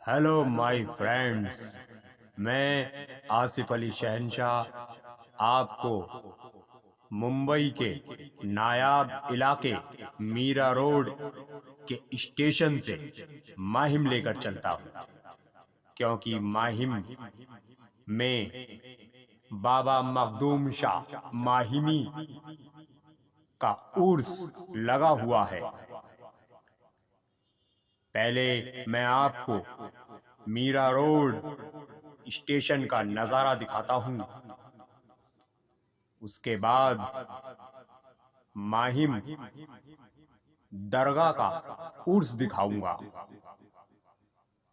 Hello my friends. मैं आसिफ अली शहनशाह आपको मुंबई के नायाब इलाके मीरा रोड के स्टेशन से माहिम लेकर चलता हूँ, क्योंकि माहिम में बाबा मखदूम शाह माहिमी का उर्स लगा हुआ है। पहले मैं आपको मीरा रोड स्टेशन का नजारा दिखाता हूँ, उसके बाद माहिम दरगाह का उर्स दिखाऊंगा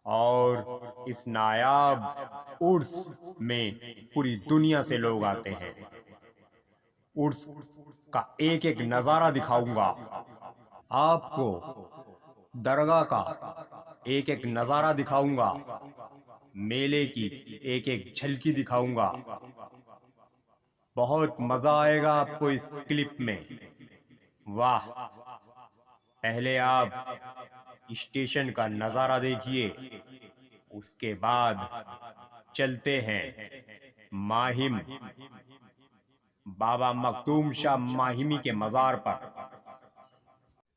और इस नायाब उर्स में पूरी दुनिया से लोग आते हैं। उर्स का एक एक नजारा दिखाऊंगा आपको, दरगाह का एक एक नजारा दिखाऊंगा, मेले की एक एक झलकी दिखाऊंगा। बहुत मजा आएगा आपको इस क्लिप में। वाह! पहले आप स्टेशन का नजारा देखिए, उसके बाद चलते हैं माहिम बाबा मखदूम शाह माहिमी के मजार पर।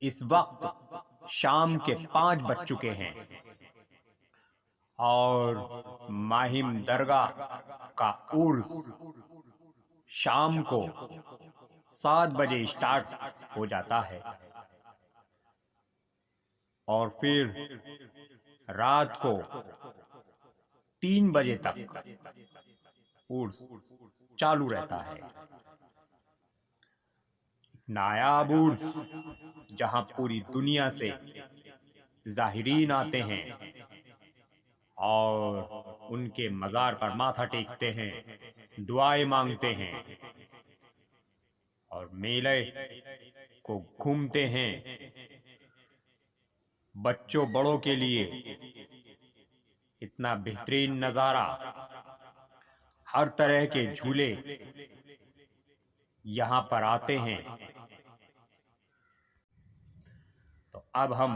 इस वक्त शाम के 5 बज चुके हैं और माहिम दरगाह का उर्स शाम को 7 बजे स्टार्ट हो जाता है और फिर रात को 3 बजे तक उर्स चालू रहता है। नायाब उर्स जहां पूरी दुनिया से ज़ाहिरीन आते हैं और उनके मज़ार पर माथा टेकते हैं, दुआएं मांगते हैं और मेले को घूमते हैं। बच्चों बड़ों के लिए इतना बेहतरीन नज़ारा, हर तरह के झूले यहाँ पर आते हैं। तो अब हम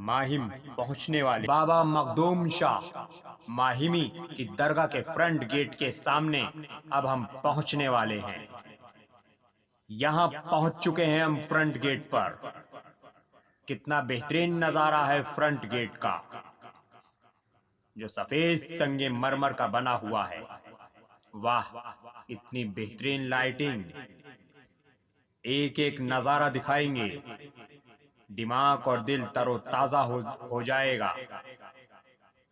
माहिम पहुंचने वाले बाबा मखदूम शाह माहिमी की दरगाह के फ्रंट गेट के सामने अब हम पहुंचने वाले हैं। यहाँ पहुंच चुके हैं हम फ्रंट गेट पर। कितना बेहतरीन नजारा है फ्रंट गेट का, जो सफेद संगे मरमर का बना हुआ है। वाह! इतनी बेहतरीन लाइटिंग, एक एक नजारा दिखाएंगे, दिमाग और दिल तरोताजा हो जाएगा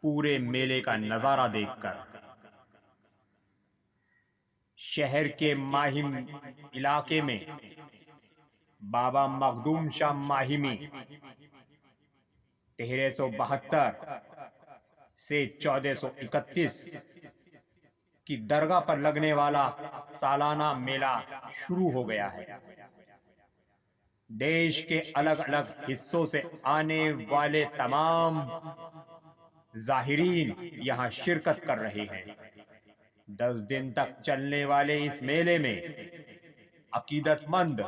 पूरे मेले का नजारा देखकर। शहर के माहिम इलाके में बाबा मखदूम शाह माहिमी 1372 से 1431 की दरगाह पर लगने वाला सालाना मेला शुरू हो गया है। देश के अलग अलग हिस्सों से आने वाले तमाम ज़ाहिरीन यहाँ शिरकत कर रहे हैं। 10 दिन तक चलने वाले इस मेले में अकीदतमंद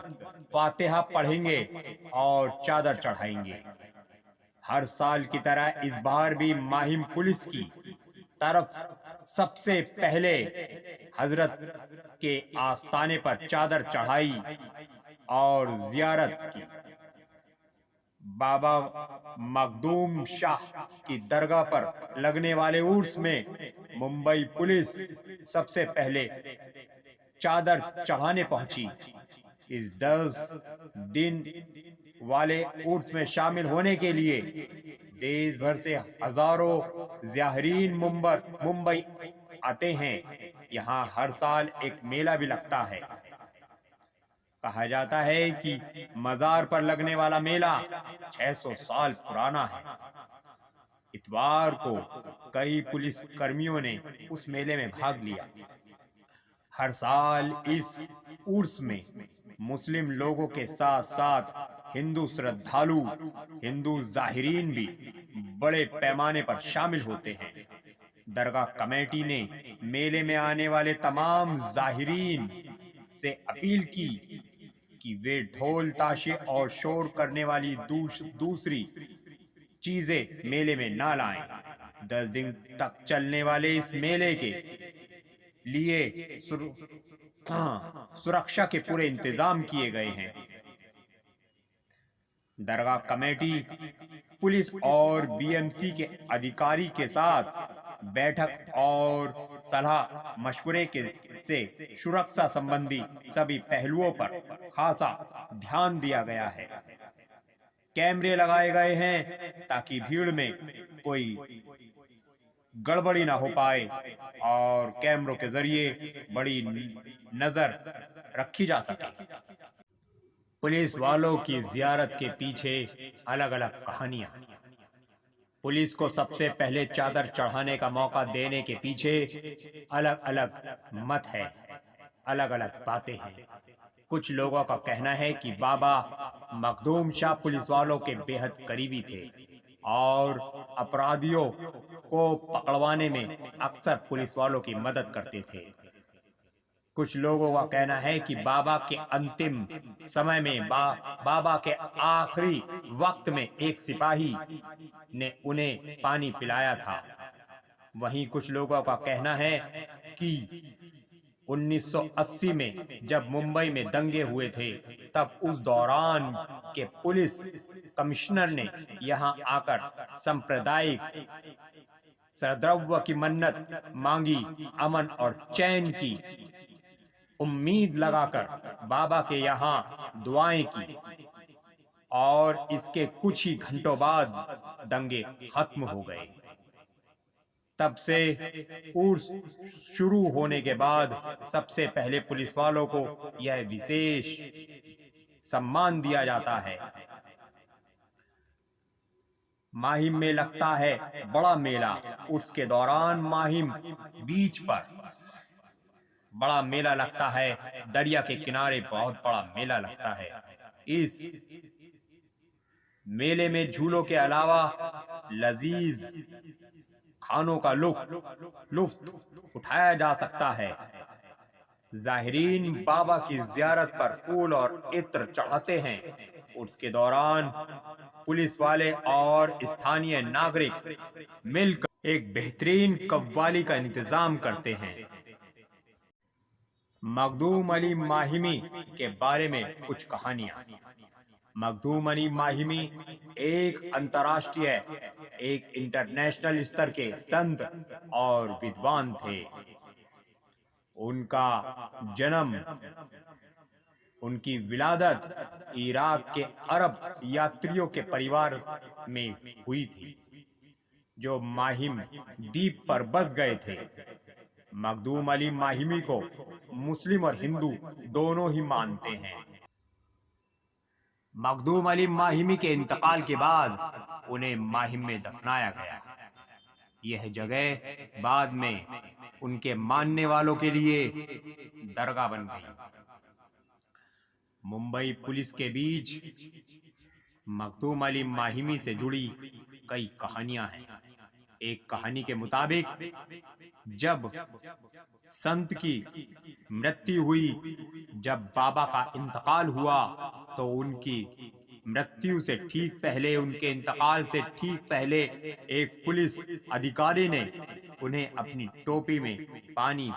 फातिहा पढ़ेंगे और चादर चढ़ाएंगे। हर साल की तरह इस बार भी माहिम पुलिस की तरफ सबसे पहले हजरत के आस्ताने पर चादर चढ़ाई और जियारत की। बाबा मखदूम शाह की दरगाह पर लगने वाले उर्स में मुंबई पुलिस सबसे पहले चादर चढ़ाने पहुंची। इस 10 दिन वाले उर्स में शामिल होने के लिए देश भर से हजारों ज़ाहिरीन मुंबई आते हैं। यहाँ हर साल एक मेला भी लगता है। कहा जाता है कि मजार पर लगने वाला मेला 600 साल पुराना है। इतवार को कई पुलिस कर्मियों ने उस मेले में भाग लिया। हर साल इस उर्स में मुस्लिम लोगों के साथ साथ हिंदू श्रद्धालु, हिंदू ज़ाहिरीन भी बड़े पैमाने पर शामिल होते हैं। दरगाह कमेटी ने मेले में आने वाले तमाम ज़ाहिरीन से अपील की कि वे ढोल ताशे और शोर करने वाली दूसरी चीजें मेले में ना लाएं। 10 दिन तक चलने वाले इस मेले के लिए सुरक्षा के पूरे इंतजाम किए गए हैं। दरगाह कमेटी पुलिस और बीएमसी के अधिकारी के साथ बैठक और सलाह मशवरे के से सुरक्षा संबंधी सभी पहलुओं पर खासा ध्यान दिया गया है। कैमरे लगाए गए हैं ताकि भीड़ में कोई गड़बड़ी ना हो पाए और कैमरों के जरिए बड़ी नजर रखी जा सके। पुलिस वालों की जियारत के पीछे अलग अलग कहानियां। पुलिस को सबसे पहले चादर चढ़ाने का मौका देने के पीछे अलग अलग मत है, अलग अलग बातें हैं। कुछ लोगों का कहना है कि बाबा मखदूम शाह पुलिस वालों के बेहद करीबी थे और अपराधियों को पकड़वाने में अक्सर पुलिस वालों की मदद करते थे। कुछ लोगों का कहना है कि बाबा के अंतिम समय में बाबा के आखिरी वक्त में एक सिपाही ने उन्हें पानी पिलाया था। वहीं कुछ लोगों का कहना है कि 1980 में जब मुंबई में दंगे हुए थे, तब उस दौरान के पुलिस कमिश्नर ने यहां आकर सांप्रदायिक सद्भाव की मन्नत मांगी, अमन और चैन की उम्मीद लगाकर बाबा के यहाँ दुआएं की और इसके कुछ ही घंटों बाद दंगे खत्म हो गए। तब से उर्स शुरू होने के बाद सबसे पहले पुलिस वालों को यह विशेष सम्मान दिया जाता है। माहिम में लगता है बड़ा मेला। उर्स के दौरान माहिम बीच पर बड़ा मेला लगता है। दरिया के किनारे बहुत बड़ा मेला लगता है। इस मेले में झूलों के अलावा लजीज खानों का लुफ्त उठाया जा सकता है। जाहिरीन बाबा की जियारत पर फूल और इत्र चढ़ाते हैं। उसके दौरान पुलिस वाले और स्थानीय नागरिक मिलकर एक बेहतरीन कव्वाली का इंतजाम करते हैं। मखदूम अली माहिमी के बारे में कुछ कहानियां। मखदूम अली माहिमी एक अंतर्राष्ट्रीय, एक इंटरनेशनल स्तर के संत और विद्वान थे। उनका जन्म, उनकी विलादत इराक के अरब यात्रियों के परिवार में हुई थी जो माहिम द्वीप पर बस गए थे। मखदूम अली माहिमी को मुस्लिम और हिंदू दोनों ही मानते हैं। मखदूम अली माहिमी के इंतकाल के बाद उन्हें माहिम में दफनाया गया। यह जगह बाद में उनके मानने वालों के लिए दरगाह बन गई। मुंबई पुलिस के बीच मखदूम अली माहिमी से जुड़ी कई कहानियां हैं। एक कहानी के मुताबिक जब संत की मृत्यु हुई, जब बाबा का इंतकाल हुआ, तो उनकी मृत्यु से ठीक पहले, उनके इंतकाल से ठीक पहले एक पुलिस अधिकारी ने उन्हें अपनी टोपी में पानी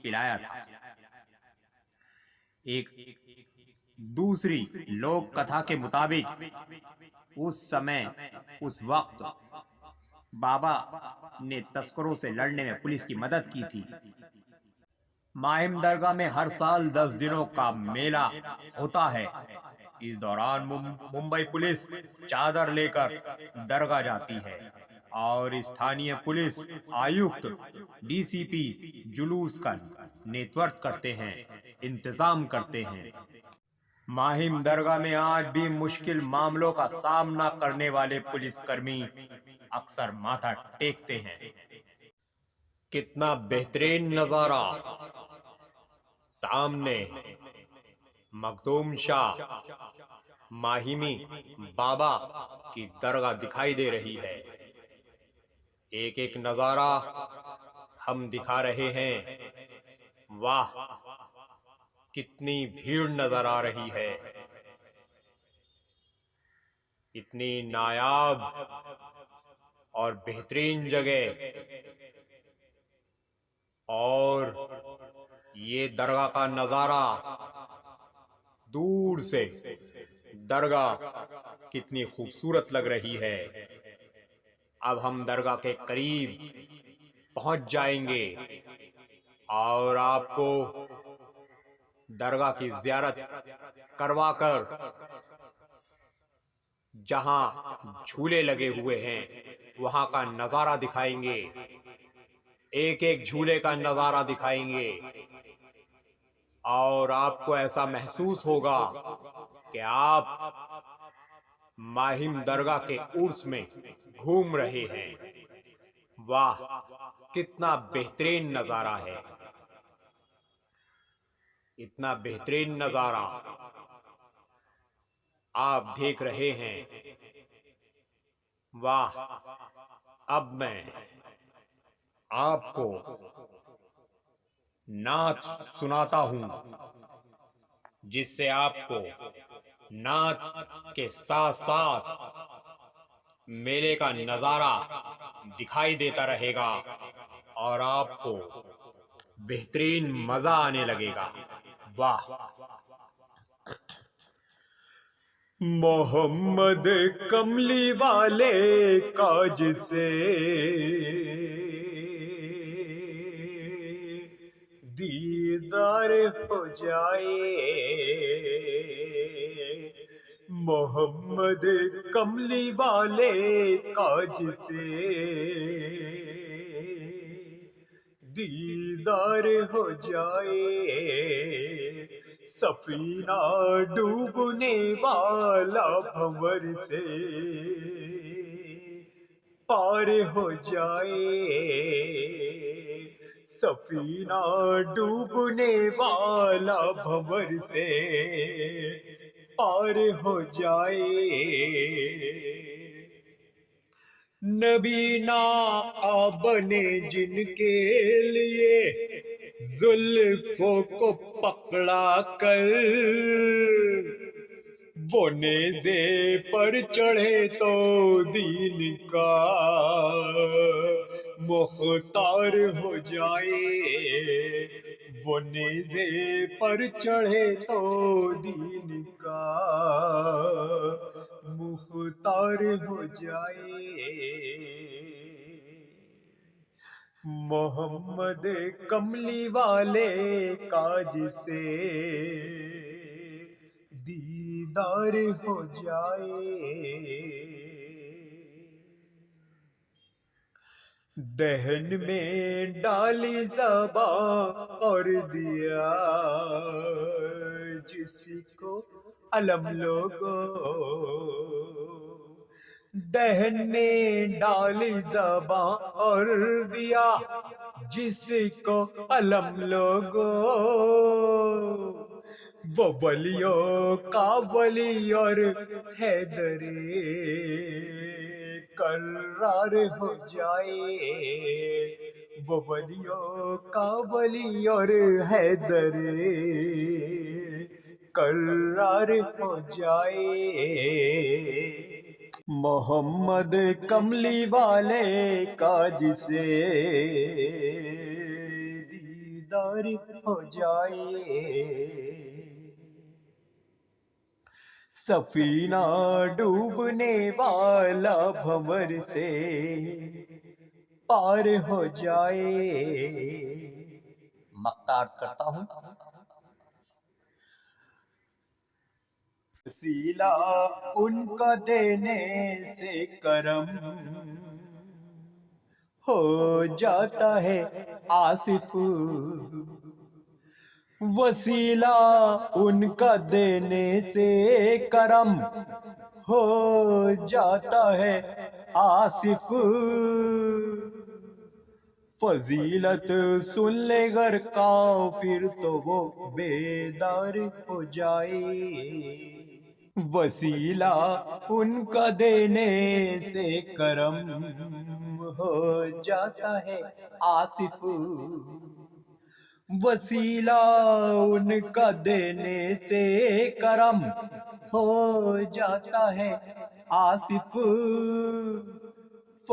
पिलाया था। एक दूसरी लोक कथा के मुताबिक उस समय, उस वक्त बाबा ने तस्करों से लड़ने में पुलिस की मदद की थी। माहिम दरगाह में हर साल 10 दिनों का मेला होता है। इस दौरान मुंबई पुलिस चादर लेकर दरगाह जाती है और स्थानीय पुलिस आयुक्त डीसीपी जुलूस का नेतृत्व करते हैं, इंतजाम करते हैं। माहिम दरगाह में आज भी मुश्किल मामलों का सामना करने वाले पुलिसकर्मी अक्सर माथा टेकते हैं। कितना बेहतरीन नजारा! सामने मखदूम शाह माहिमी बाबा की दरगाह दिखाई दे रही है। एक एक नजारा हम दिखा रहे हैं। वाह, कितनी भीड़ नजर आ रही है। इतनी नायाब और बेहतरीन जगह। और ये दरगाह का नजारा दूर से, दरगाह कितनी खूबसूरत लग रही है। अब हम दरगाह के करीब पहुंच जाएंगे और आपको दरगाह की ज़ियारत करवाकर, जहां झूले लगे हुए हैं वहां का नजारा दिखाएंगे, एक एक झूले का नजारा दिखाएंगे। और आपको ऐसा महसूस होगा कि आप माहिम दरगाह के उर्स में घूम रहे हैं। वाह, कितना बेहतरीन नजारा है, इतना बेहतरीन नजारा आप देख रहे हैं। वाह, अब मैं आपको नात सुनाता हूं, जिससे आपको नात के साथ साथ मेले का नजारा दिखाई देता रहेगा और आपको बेहतरीन मजा आने लगेगा। वाह। मोहम्मद कमली वाले काज से दीदार हो जाए, मोहम्मद कमली वाले काज से दीदार हो जाए, सफीना डूबने वाला भंवर से पार हो जाए, सफीना डूबने वाला भंवर से पार हो जाए। नबी ना बने जिनके लिए जुल्फों को पकड़ा कर, वो नेज़े पर चढ़े तो दीन का मुख्तार हो जाए, वो नेज़े पर चढ़े तो दीन का मुख्तार हो जाए। मोहम्मद कमली वाले काज से दीदार हो जाए। दहन में डाली ज़बा और दिया जिसको अलम लोगो, दहन में डाली ज़बा और दिया जिसको अलम लोगो, वो वलियों का वली और हैदरे करार हो जाए, वो वलियों का वली और हैदरे करार हो जाए। मोहम्मद कमली वाले काज से दीदार हो जाए, सफीना डूबने वाला भंवर से पार हो जाए। मक्ता अर्ज करता हूँ। वसीला उनका देने से करम हो जाता है आसिफ, वसीला उनका देने से करम हो जाता है आसिफ, फजीलत सुन ले घर का फिर तो वो बेदार हो जाए, वसीला उनका देने से करम हो जाता है आसिफ, वसीला उनका देने से करम हो जाता है आसिफ,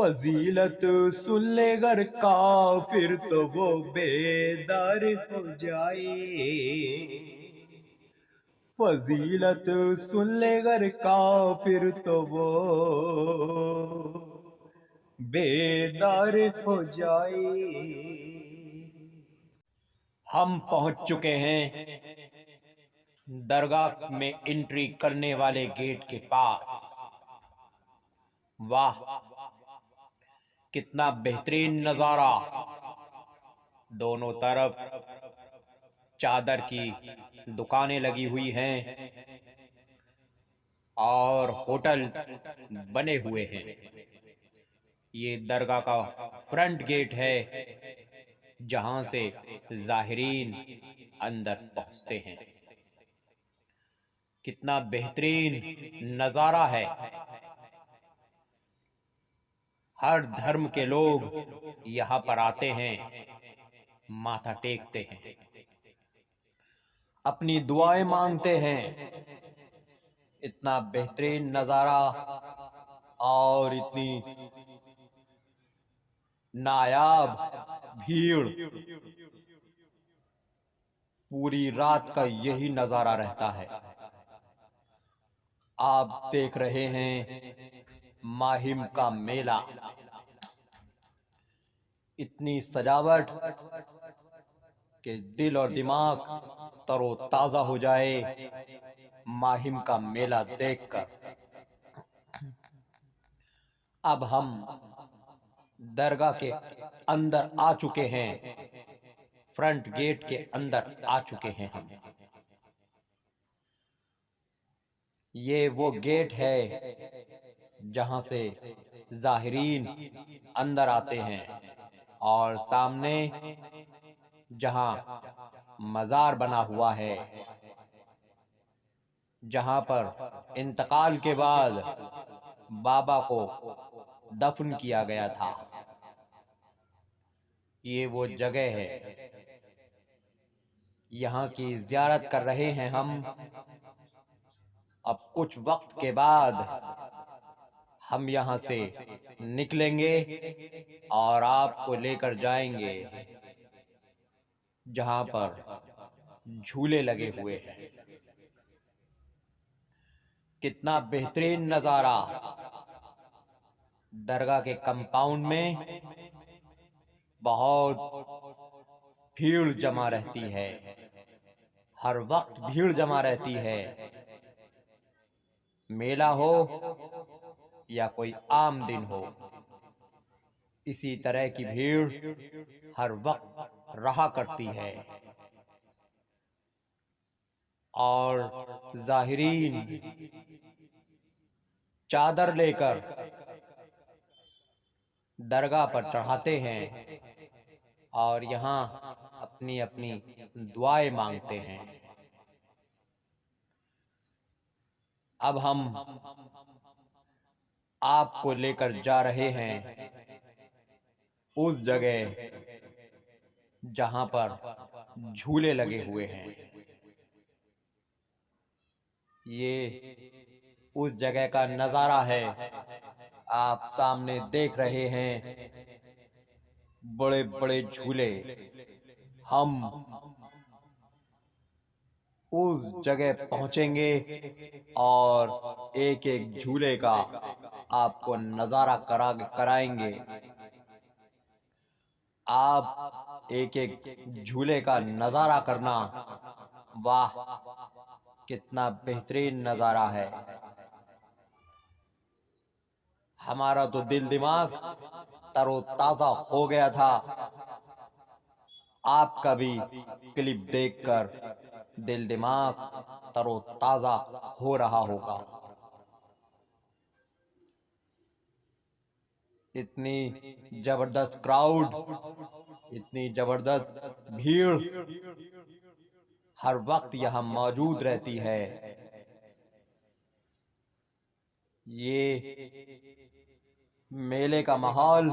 फजीलत सुन ले गर काफिर तो वो बेदार हो जाए। फजीलत सुन ले गर काफिर तो वो बेदार हो जाए। हम पहुंच चुके हैं दरगाह में एंट्री करने वाले गेट के पास। वाह, कितना बेहतरीन नजारा। दोनों तरफ चादर की दुकानें लगी हुई हैं और होटल बने हुए हैं। ये दरगाह का फ्रंट गेट है जहां से ज़ाहिरीन अंदर पहुंचते हैं। कितना बेहतरीन नजारा है। हर धर्म के लोग यहाँ पर आते हैं, माथा टेकते हैं, अपनी दुआएं मांगते हैं। इतना बेहतरीन नजारा और इतनी नायाब भीड़, पूरी रात का यही नजारा रहता है। आप देख रहे हैं माहिम का मेला। इतनी सजावट कि दिल और दिमाग तरोताजा हो जाए माहिम का मेला देखकर। अब हम दरगाह के अंदर आ चुके हैं, फ्रंट गेट के अंदर आ चुके हैं हम। ये वो गेट है जहां से ज़ाहिरीन अंदर आते हैं और सामने जहां मज़ार बना हुआ है, जहां पर इंतकाल के बाद बाबा को दफन किया गया था। ये वो जगह है, यहाँ की ज़ियारत कर रहे हैं हम। अब कुछ वक्त के बाद हम यहाँ से निकलेंगे और आपको लेकर जाएंगे जहाँ पर झूले लगे हुए हैं। कितना बेहतरीन नज़ारा। दरगाह के कंपाउंड में बहुत भीड़ जमा रहती है, हर वक्त भीड़ जमा रहती है। मेला हो या कोई आम दिन हो, इसी तरह की भीड़ हर वक्त रहा करती है। और ज़ाहिरीन चादर लेकर दरगाह पर चढ़ाते हैं और यहाँ अपनी अपनी दुआएं मांगते हैं। अब हम आपको लेकर जा रहे हैं उस जगह जहां पर झूले लगे हुए हैं। ये उस जगह का नजारा है। आप सामने देख रहे हैं बड़े बड़े झूले। हम उस जगह पहुंचेंगे और एक एक झूले का आपको नजारा कराएंगे। आप एक एक झूले का नजारा करना। वाह, कितना बेहतरीन नजारा है। हमारा तो दिल दिमाग तरोताजा हो गया था। आपका भी क्लिप देखकर दिल दिमाग तरोताजा हो रहा होगा। इतनी जबरदस्त क्राउड, इतनी जबरदस्त भीड़ हर वक्त यहाँ मौजूद रहती है। ये मेले का माहौल,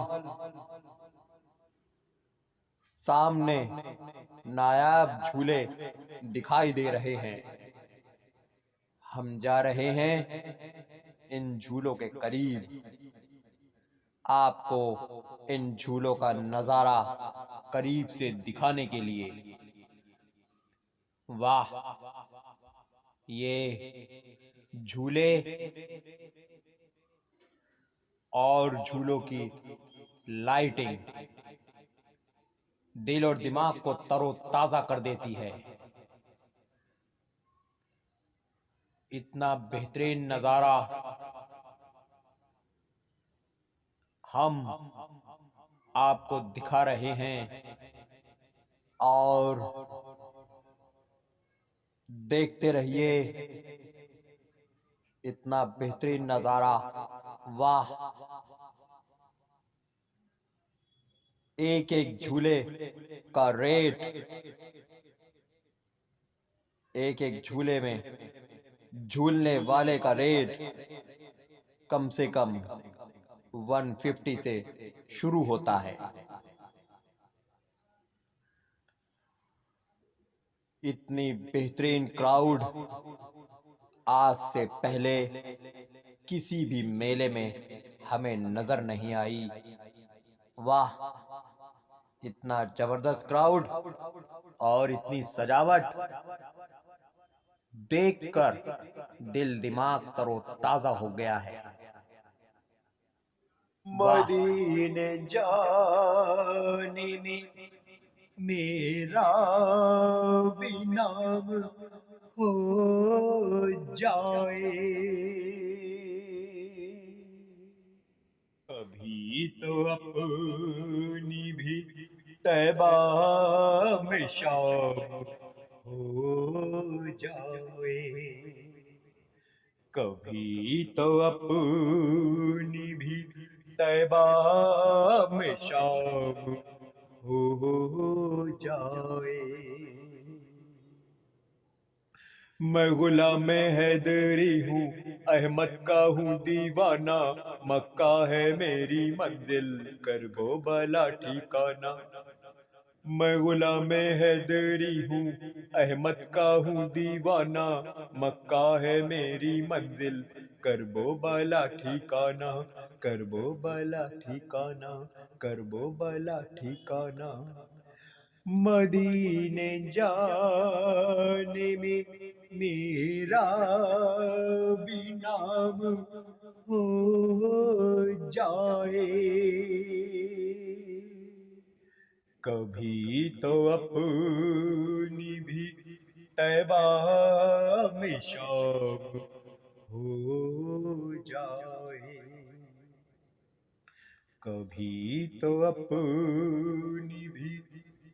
सामने नायाब झूले दिखाई दे रहे हैं। हम जा रहे हैं इन झूलों के करीब। आपको इन झूलों का नजारा करीब से दिखाने के लिए। वाह, ये झूले और झूलों की लाइटिंग दिल और दिमाग को तरोताजा कर देती है। इतना बेहतरीन नजारा हम आपको दिखा रहे हैं और देखते रहिए। इतना बेहतरीन नजारा, वाह। एक एक झूले का रेट, एक एक झूले में झूलने वाले का रेट कम से कम 150 से शुरू होता है। इतनी बेहतरीन क्राउड आज से पहले किसी भी मेले में हमें नजर नहीं आई। वाह, इतना जबरदस्त क्राउड और इतनी सजावट देखकर दिल दिमाग तरोताजा हो गया है। मदीने जाने में मेरा भी नाम हो जाए। कभी तो अपनी भी तैबा में शाम हो जाए। कभी तो अपनी भी तैबा में शाम हो जाए। मैं गुलाम हैदरी हूँ, अहमद का हूँ दीवाना। मक्का है मेरी मंजिल, करबो बला ठिकाना। मैं गुलाम हैदरी हूँ, अहमद का हूँ दीवाना। मक्का है मेरी मंजिल, करबो बला ठिकाना। करबो बला ठिकाना, करबो बला ठिकाना। मदीने जाने में मेरा भी नाम हो जाए। कभी तो अपनी भी तैबा में शाम हो जाए। कभी तो अपनी भी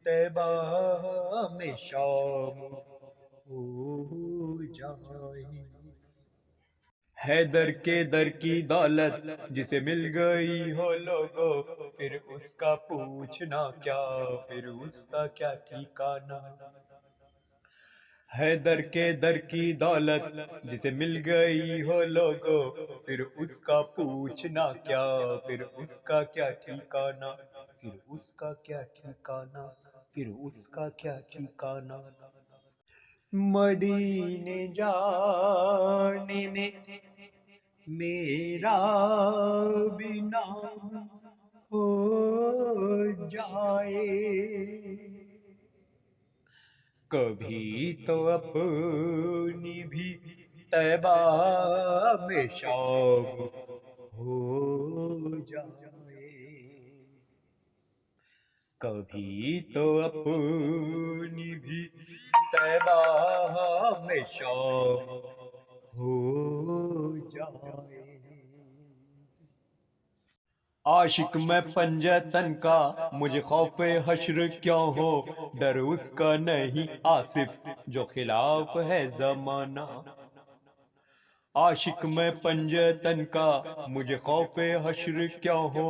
तैबा में शाम हो जाए। हैदर के दर की दौलत जिसे मिल गई हो लोगो, फिर उसका पूछना क्या, फिर उसका क्या ठिकाना। हैदर के दर की दौलत जिसे मिल गई हो लोगो, फिर उसका पूछना क्या, फिर उसका क्या ठिकाना। फिर उसका क्या ठिकाना, फिर उसका क्या ठिकाना। मदीने जाने में मेरा भी नाम हो जाए। कभी तो अपनी भी तैबा में शाम हो जाए। कभी तो अपनी भी तैबा में शाम हो जाए। आशिक मैं पंजतन का, मुझे खौफे हश्र क्यों हो। डर उसका नहीं आसिफ, जो खिलाफ है जमाना। आशिक मैं पंजतन का, मुझे खौफे हश्र क्यों हो।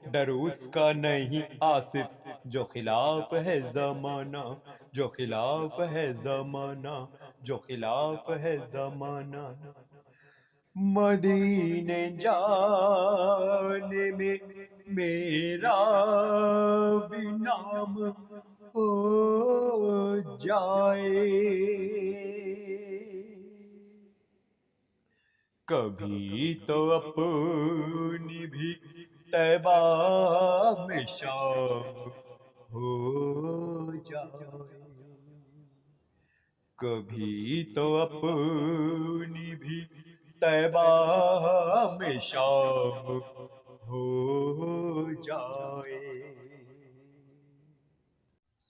डर उसका नहीं आसिफ, जो खिलाफ है जमाना। जो खिलाफ है जमाना, जो खिलाफ है जमाना। मदीने जाने में मेरा भी नाम हो जाए। कभी तो अपनी भी तैबा में शाम हो जाए। कभी तो अपनी भी तैबा में शाम हो जाए।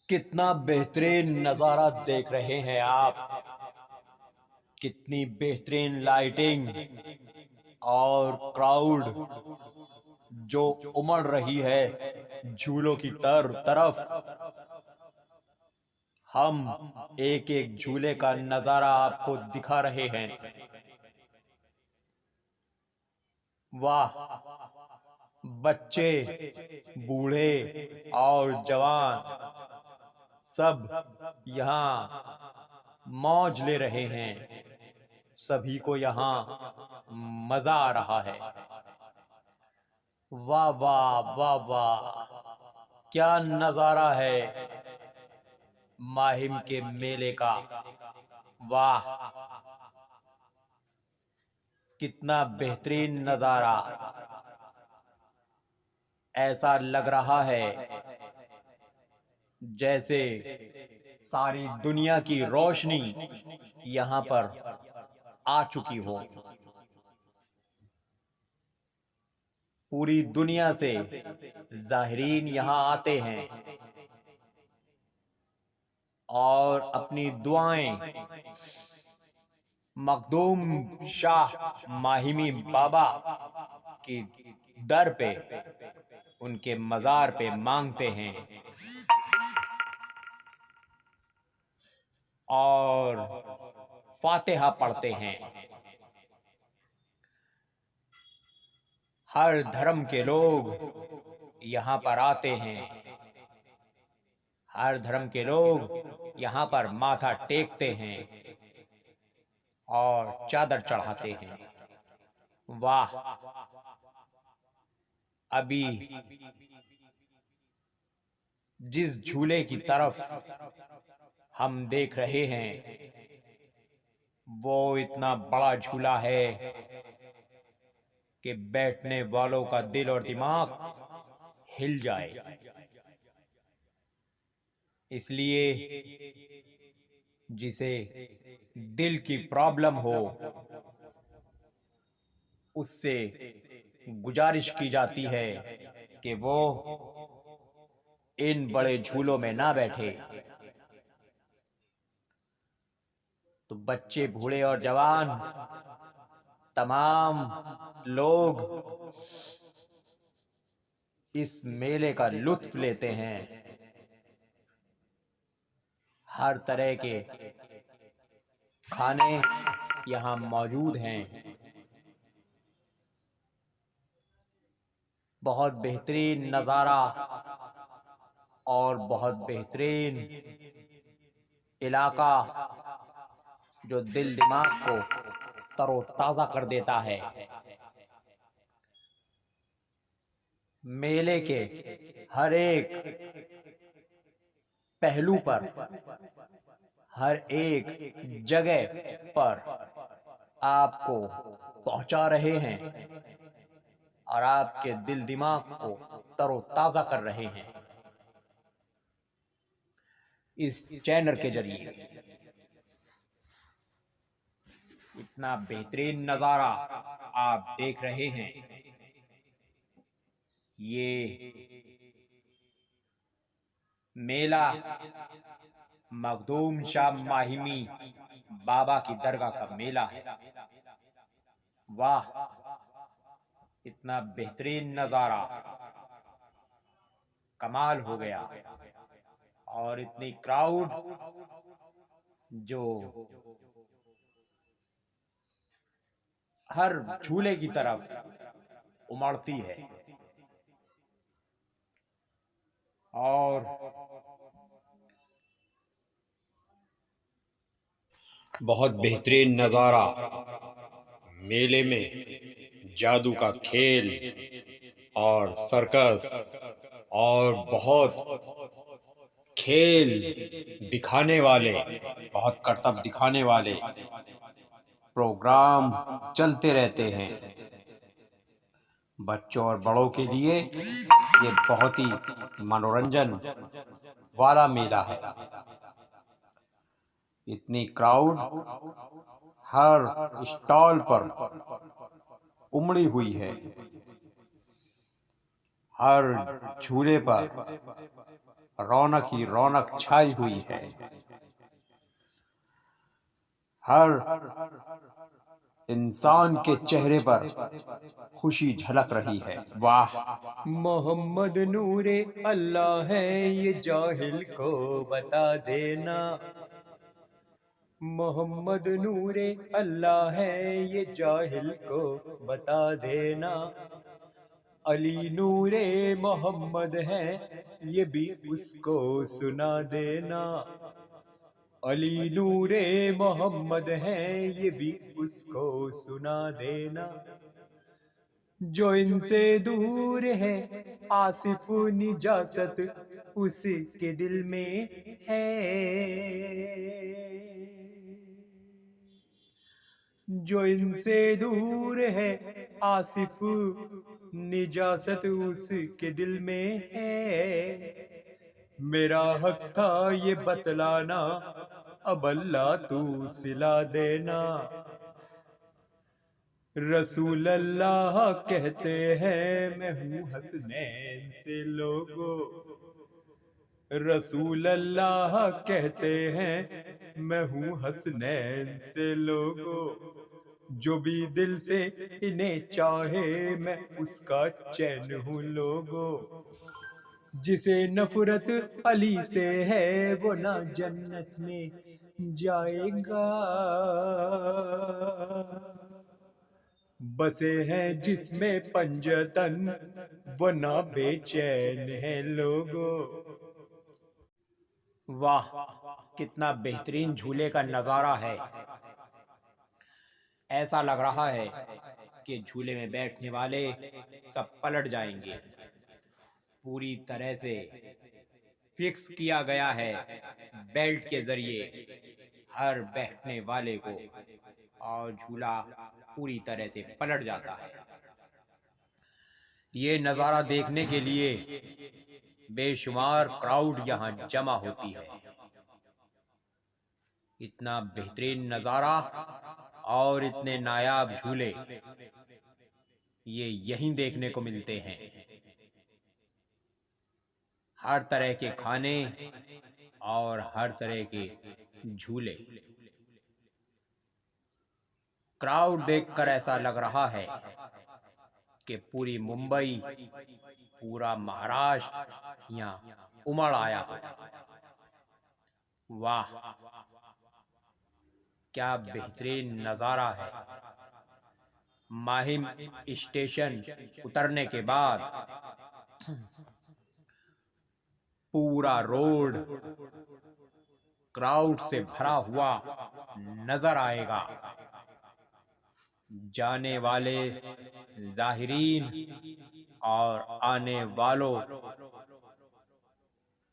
कितना बेहतरीन नजारा देख रहे हैं आप, कितनी बेहतरीन लाइटिंग और क्राउड जो उमड़ रही है झूलों की तरफ। हम एक एक झूले का नजारा आपको दिखा रहे हैं। वाह, बच्चे, बूढ़े और जवान सब यहाँ मौज ले रहे हैं। सभी को यहाँ मजा आ रहा है। वाह वाह वाह वाह, क्या नजारा है माहिम के मेले का। वाह, कितना बेहतरीन नजारा। ऐसा लग रहा है जैसे सारी दुनिया की रोशनी यहाँ पर आ चुकी हो। पूरी दुनिया से ज़ाहिरीन यहाँ आते हैं और अपनी दुआएं मखदूम शाह माहिमी बाबा की दर पे, उनके मजार पे मांगते हैं और फातिहा पढ़ते हैं। हर धर्म के लोग यहाँ पर आते हैं, हर धर्म के लोग यहाँ पर माथा टेकते हैं और चादर चढ़ाते हैं। वाह, अभी जिस झूले की तरफ हम देख रहे हैं वो इतना बड़ा झूला है कि बैठने वालों का दिल और दिमाग हिल जाए। इसलिए जिसे दिल की प्रॉब्लम हो उससे गुजारिश की जाती है कि वो इन बड़े झूलों में ना बैठे। तो बच्चे, बूढ़े और जवान तमाम लोग इस मेले का लुत्फ लेते हैं। हर तरह के खाने यहाँ मौजूद हैं। बहुत बेहतरीन नज़ारा और बहुत बेहतरीन इलाका जो दिल दिमाग को तरोताज़ा कर देता है। मेले के हर एक पहलू पर, हर एक जगह पर आपको पहुंचा रहे हैं और आपके दिल दिमाग को तरोताज़ा कर रहे हैं इस चैनल के जरिए। इतना बेहतरीन नज़ारा आप देख रहे हैं। ये मेला मखदूम शाह माहिमी बाबा की दरगाह का मेला है। वाह, इतना बेहतरीन नज़ारा, कमाल हो गया। और इतनी क्राउड जो हर झूले की तरफ उमड़ती है और बहुत बेहतरीन नज़ारा। मेले में जादू का खेल और सर्कस और बहुत खेल दिखाने वाले, बहुत करतब दिखाने वाले प्रोग्राम चलते रहते हैं। बच्चों और बड़ों के लिए ये बहुत ही मनोरंजन वाला मेला है। इतनी क्राउड हर स्टॉल पर उमड़ी हुई है। हर झूले पर रौनक ही रौनक छाई हुई है। हर इंसान के चेहरे पर खुशी झलक रही है। वाह, मोहम्मद नूरे अल्लाह है, ये जाहिल को बता देना। मोहम्मद नूरे अल्लाह है, ये जाहिल को बता देना। अली नूरे मोहम्मद है, ये भी उसको सुना देना। अली नूरे मोहम्मद है, ये भी उसको सुना देना। जो इनसे दूर है आसिफ निजासत उसके दिल में है। जो इनसे दूर है आसिफ निजासत उसके दिल में है। मेरा हक था ये बतलाना, अब अल्लाह तू सिला देना। रसूल अल्लाह कहते हैं मैं हूँ हसनैन से लोगो। रसूल अल्लाह कहते हैं मैं हूँ हसनैन से लोगो। जो भी दिल से इन्हें चाहे मैं उसका चैन हूँ लोगो। जिसे नफरत अली से है वो ना जन्नत में जाएगा। बसे हैं जिसमें पंजतन वो ना बेचैन है लोगो। वाह, कितना बेहतरीन झूले का नजारा है। ऐसा लग रहा है कि झूले में बैठने वाले सब पलट जाएंगे। पूरी तरह से फिक्स किया गया है बेल्ट के जरिए हर बैठने वाले को, और झूला पूरी तरह से पलट जाता है। ये नज़ारा देखने के लिए बेशुमार क्राउड यहाँ जमा होती है। इतना बेहतरीन नज़ारा और इतने नायाब झूले ये यहीं देखने को मिलते हैं। हर तरह के खाने और हर तरह के झूले। क्राउड देखकर ऐसा लग रहा है कि पूरी मुंबई, पूरा महाराष्ट्र यहाँ उमड़ आया हो। वाह, क्या बेहतरीन नजारा है। माहिम स्टेशन उतरने के बाद पूरा रोड क्राउड से भरा हुआ नजर आएगा। जाने वाले जाहिरीन और आने वालों,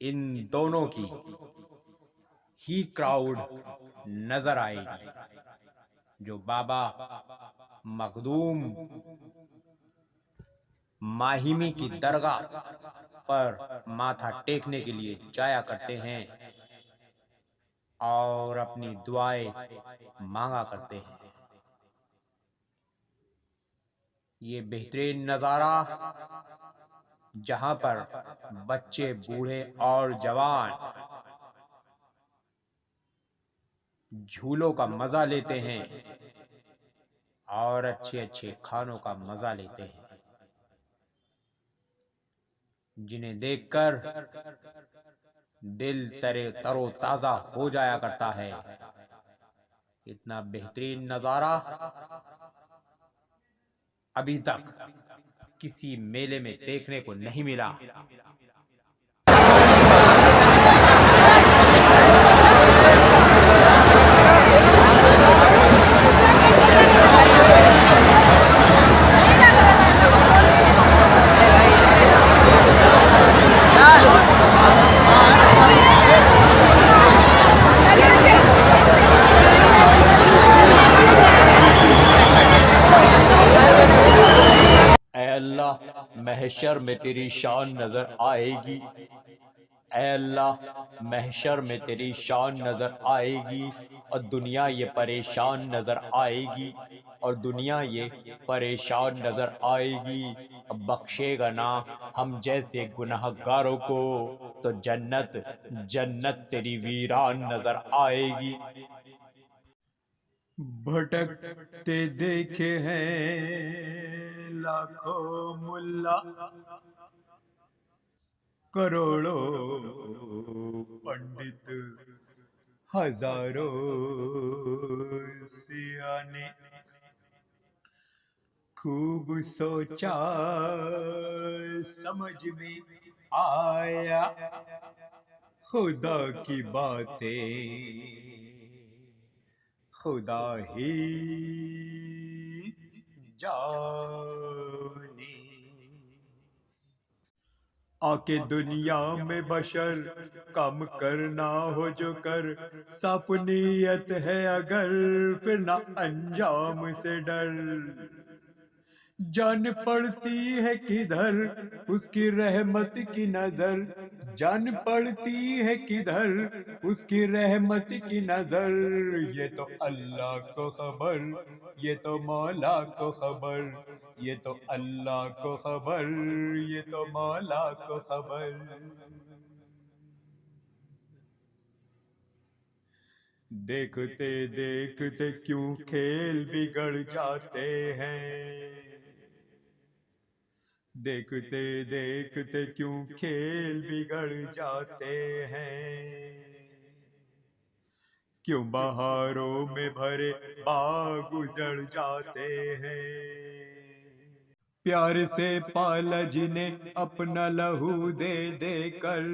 इन दोनों की ही क्राउड नजर आएगी। जो बाबा मखदूम माहिमी की दरगाह पर माथा टेकने के लिए जाया करते हैं और अपनी दुआएं मांगा करते हैं। ये बेहतरीन नजारा जहां पर बच्चे, बूढ़े और जवान झूलों का मजा लेते हैं और अच्छे अच्छे खानों का मजा लेते हैं, जिन्हें देखकर दिल तरोताजा हो जाया करता है। इतना बेहतरीन नजारा अभी तक किसी मेले में देखने को नहीं मिला। महशर में तेरी शान नजर आएगी। ऐ अल्लाह, महशर में तेरी शान नजर आएगी और दुनिया ये परेशान नजर आएगी, और दुनिया ये परेशान नजर आएगी। अब बख्शेगा ना हम जैसे गुनहगारों को, तो जन्नत जन्नत तेरी वीरान नजर आएगी। भटकते देखे हैं लाखों मुल्ला, करोड़ों पंडित, हजारों सियाने। खूब सोचा समझ में आया, खुदा की बातें खुदा ही जाने। आके दुनिया में बशर कम करना हो जो कर, साफ नीयत है अगर फिर ना अंजाम से डर। जान पड़ती है किधर उसकी रहमत की नजर, जान पड़ती है किधर उसकी रहमत की नजर। ये तो अल्लाह को खबर, ये तो मौला को खबर, ये तो अल्लाह को खबर, ये तो मौला को खबर। देखते देखते क्यों खेल बिगड़ जाते हैं, देखते देखते क्यों खेल बिगड़ जाते हैं। क्यों बहारों में भरे बाग उजड़ जाते हैं। प्यार से पाला जिन्हें अपना लहू दे दे कर,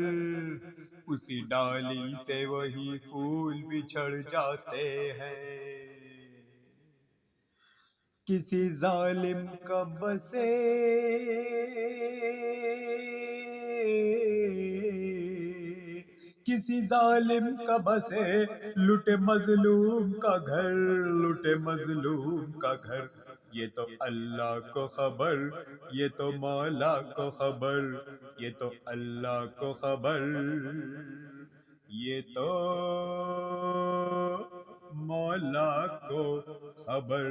उसी डाली से वही फूल बिछड़ जाते हैं। किसी जालिम का बसे किसी जालिम का बसे, लुटे मजलूम का घर, लुटे मजलूम का घर। ये तो अल्लाह को खबर, ये तो मौला को खबर, ये तो अल्लाह को खबर, ये तो मौला को खबर।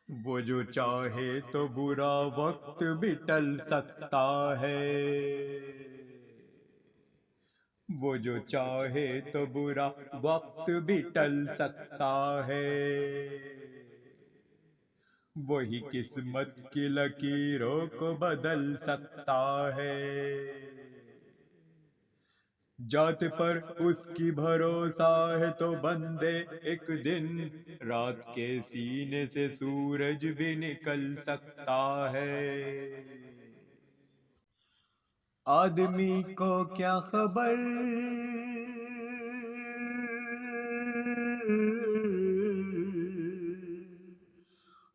वो जो चाहे तो बुरा वक्त भी टल सकता है, वो जो चाहे तो बुरा वक्त भी टल सकता है। वही किस्मत की लकीरों को बदल सकता है। जात पर उसकी भरोसा है तो बंदे, एक दिन रात के सीने से सूरज भी निकल सकता है। आदमी को क्या खबर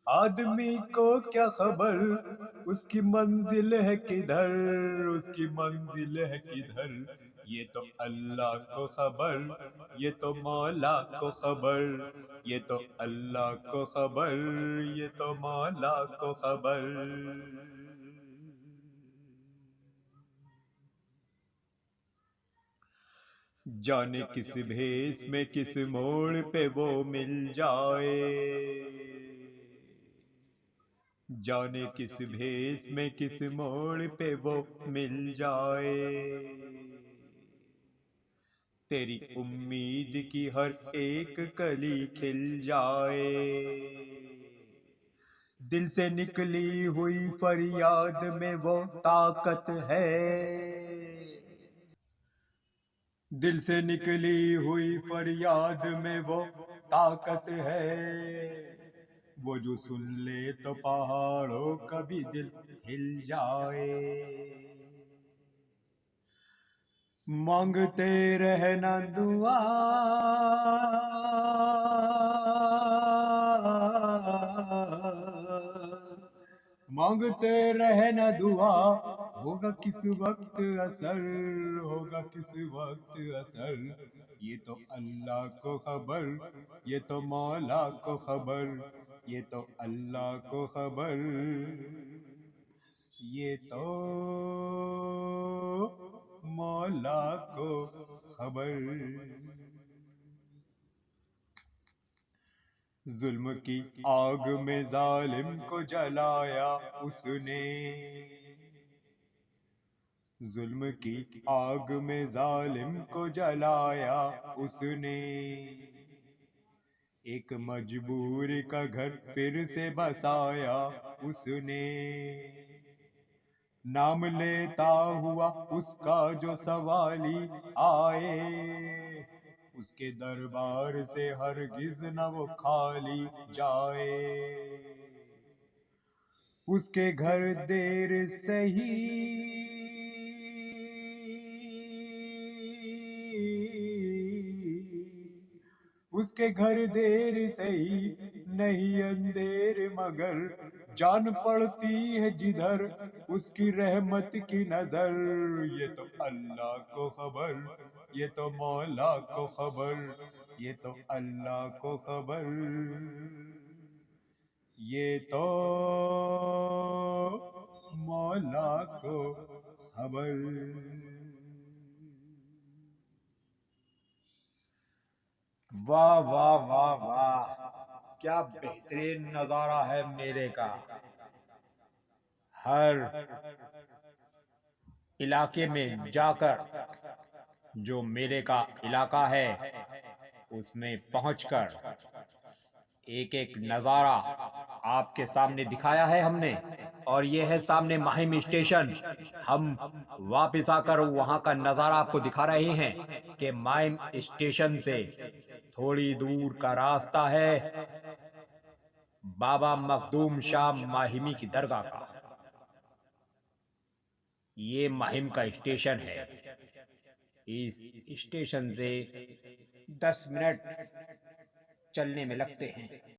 आदमी को क्या खबर, उसकी मंजिल है किधर, उसकी मंजिल है किधर। ये तो अल्लाह को खबर, ये तो मौला को खबर, ये तो अल्लाह को खबर, ये तो मौला को खबर। जाने किस भेस में किस मोड़ पे वो मिल जाए, जाने किस भेस में किस मोड़ पे वो मिल जाए। तेरी उम्मीद की हर एक कली खिल जाए। दिल से निकली हुई फरियाद में वो ताकत है, दिल से निकली हुई फरियाद में वो ताकत है। वो जो सुन ले तो पहाड़ों का भी दिल हिल जाए। मांगते रहना दुआ, मांगते रहना दुआ, होगा किस वक्त असर, होगा किस वक्त असर। ये तो अल्लाह को खबर, ये तो मौला को खबर, ये तो अल्लाह को खबर, ये तो मौला को खबर। जुल्म की आग में जालिम को जलाया उसने, जुल्म की आग में जालिम को जलाया उसने, एक मजबूर का घर फिर से बसाया उसने, नाम लेता हुआ उसका जो सवाली आए, उसके दरबार से हरगिज न वो खाली जाए, उसके घर देर सही उसके घर देर सही नहीं अंधेर, मगर जान पड़ती है जिधर उसकी रहमत की नजर। ये तो अल्लाह को खबर, ये तो मौला को खबर, ये तो अल्लाह को खबर, ये तो मौला को खबर। वाह वाह वाह वाह, क्या बेहतरीन नजारा है मेले का। हर इलाके में जाकर, जो मेले का इलाका है उसमें पहुंचकर एक एक नजारा आपके सामने दिखाया है हमने। और ये है सामने माहिम स्टेशन। हम वापस आकर वहां का नजारा आपको दिखा रहे हैं कि माहिम स्टेशन से थोड़ी दूर का रास्ता है बाबा मखदूम शाह माहिमी की दरगाह का। ये माहिम का स्टेशन है। इस स्टेशन से 10 मिनट चलने में लगते हैं।